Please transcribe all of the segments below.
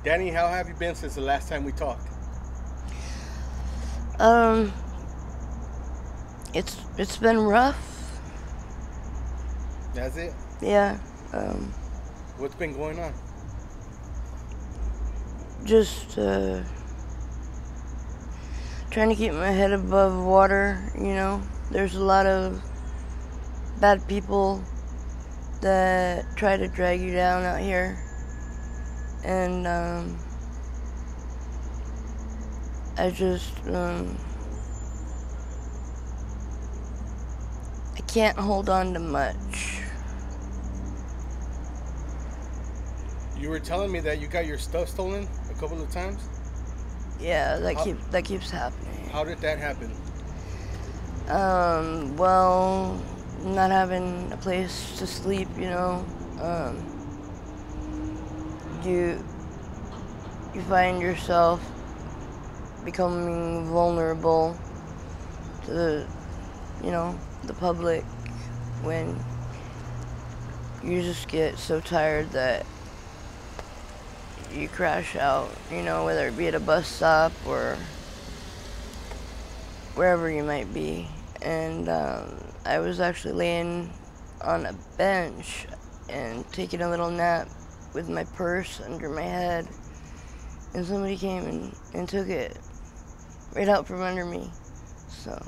Danny, how have you been since the last time we talked? Um, it's been rough. That's it? Yeah. Um, What's been going on? just trying to keep my head above water. There's a lot of bad people that try to drag you down out here, and I just I can't hold on to much. You were telling me that you got your stuff stolen a couple of times. Yeah, How, that keeps happening. how did that happen? Well, not having a place to sleep, you you find yourself becoming vulnerable to the public when you just get so tired that you crash out, whether it be at a bus stop or wherever you might be. And I was actually laying on a bench and taking a little nap with my purse under my head, and somebody came and took it right out from under me. So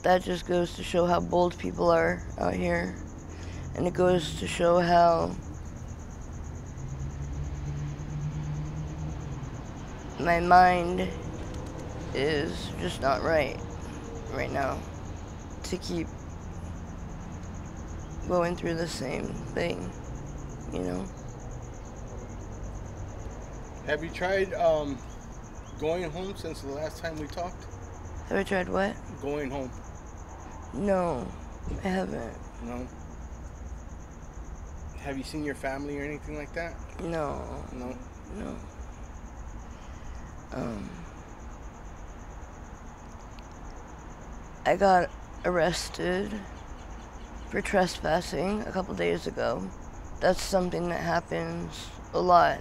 that just goes to show how bold people are out here, and it goes to show how my mind is just not right now to keep going through the same thing, you know? Have you tried going home since the last time we talked? Have I tried what? Going home. No, I haven't. No. Have you seen your family or anything like that? No. No. No. I got arrested for trespassing a couple days ago. That's something that happens a lot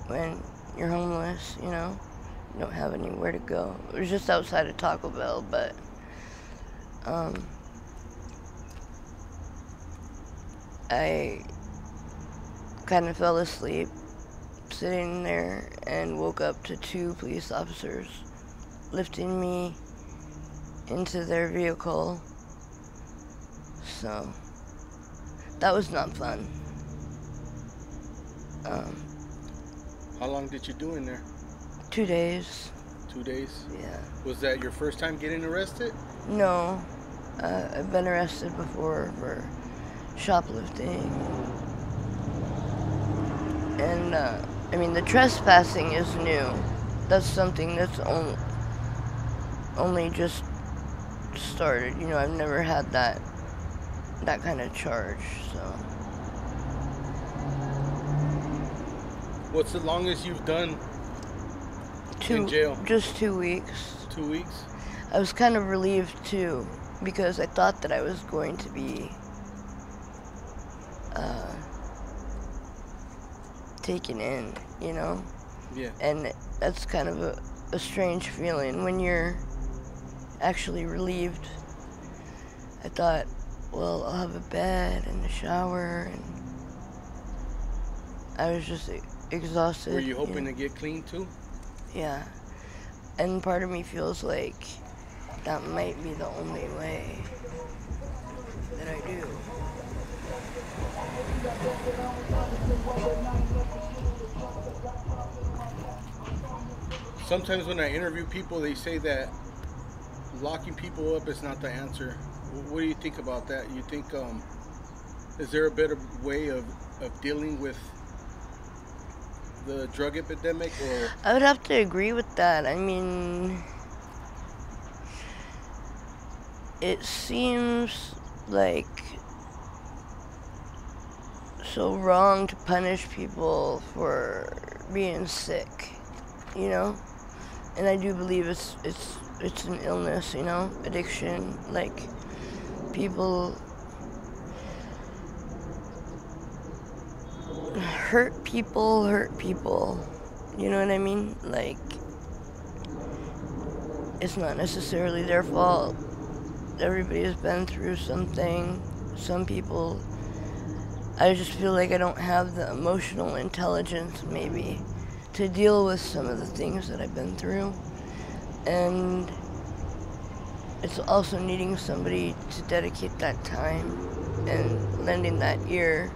when you're homeless, you don't have anywhere to go. It was just outside of Taco Bell, but I kind of fell asleep sitting there and woke up to two police officers lifting me into their vehicle. So that was not fun. How long did you do in there? 2 days. 2 days? Yeah. Was that your first time getting arrested? No, I've been arrested before for shoplifting. And, the trespassing is new. That's something that's only just started. I've never had that kind of charge, so. What's the longest you've done in jail? Just 2 weeks. 2 weeks? I was kind of relieved too, because I thought that I was going to be taken in, Yeah. And that's kind of a strange feeling when you're actually relieved. I thought, well, I'll have a bed and a shower, and I was just exhausted. Were you hoping to get clean too? Yeah. And part of me feels like that might be the only way that I do. Sometimes when I interview people, they say that locking people up is not the answer. What do you think about that? You think, is there a better way of dealing with the drug epidemic, or? I would have to agree with that. It seems like so wrong to punish people for being sick, And I do believe it's an illness, addiction. Like, people hurt people. You know what I mean? Like, it's not necessarily their fault. Everybody has been through something. Some people, I just feel like I don't have the emotional intelligence, maybe, to deal with some of the things that I've been through. And it's also needing somebody to dedicate that time and lending that ear,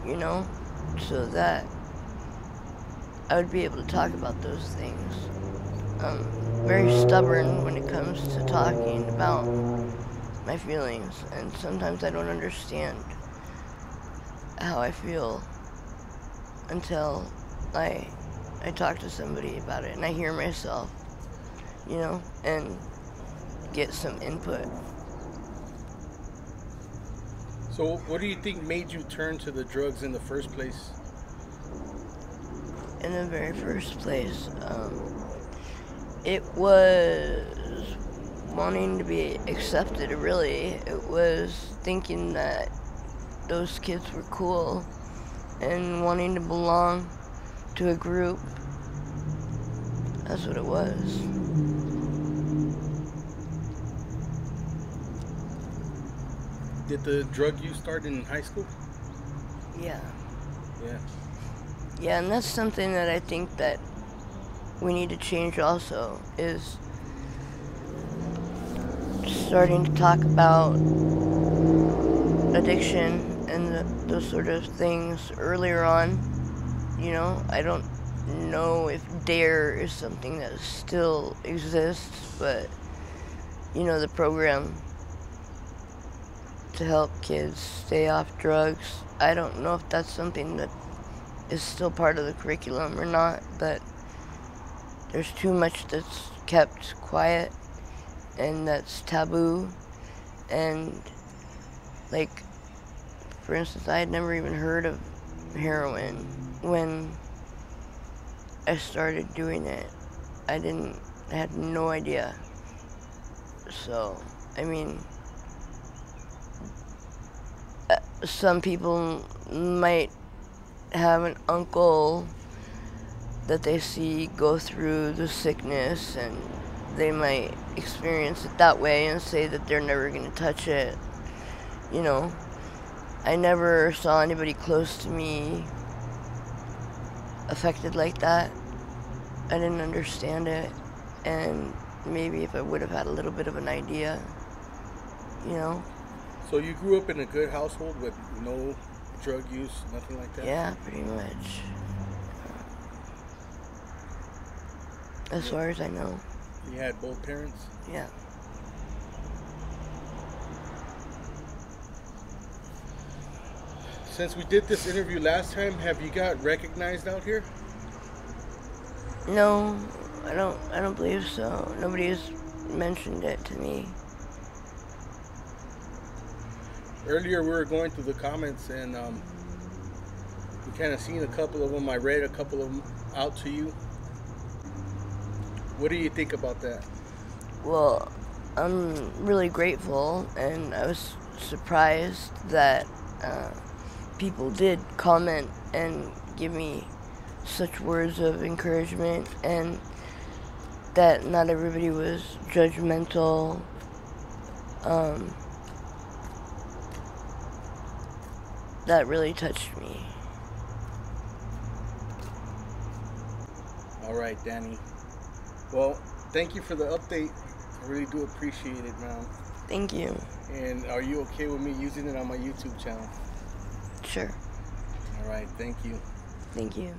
you know, so that I would be able to talk about those things. I'm very stubborn when it comes to talking about my feelings, and sometimes I don't understand how I feel until I talk to somebody about it and I hear myself, you know, and get some input. So what do you think made you turn to the drugs in the first place? In the very first place, it was wanting to be accepted, really. It was thinking that those kids were cool and wanting to belong to a group. That's what it was. Did the drug use start in high school? Yeah. Yeah. Yeah, and that's something that I think that we need to change also, is starting to talk about addiction and those sort of things earlier on. You know, I don't know if DARE is something that still exists, but, you know, the program to help kids stay off drugs, I don't know if that's something that is still part of the curriculum or not, but there's too much that's kept quiet and that's taboo. And, like, for instance, I had never even heard of heroin when I started doing it. I had no idea. So, I mean, some people might have an uncle that they see go through the sickness, and they might experience it that way and say that they're never going to touch it. You know, I never saw anybody close to me affected like that. I didn't understand it, and maybe if I would have had a little bit of an idea, you know. So you grew up in a good household with no drug use, nothing like that? Yeah, pretty much. As far as I know. You had both parents? Yeah. Since we did this interview last time, have you got recognized out here? No, I don't believe so. Nobody's mentioned it to me. Earlier we were going through the comments, and we kind of seen a couple of them. I read a couple of them out to you. What do you think about that? Well, I'm really grateful, and I was surprised that people did comment and give me such words of encouragement, and that not everybody was judgmental. That really touched me. All right, Danny. Well, thank you for the update. I really do appreciate it, man. Thank you. And are you okay with me using it on my YouTube channel? Sure. All right, thank you. Thank you.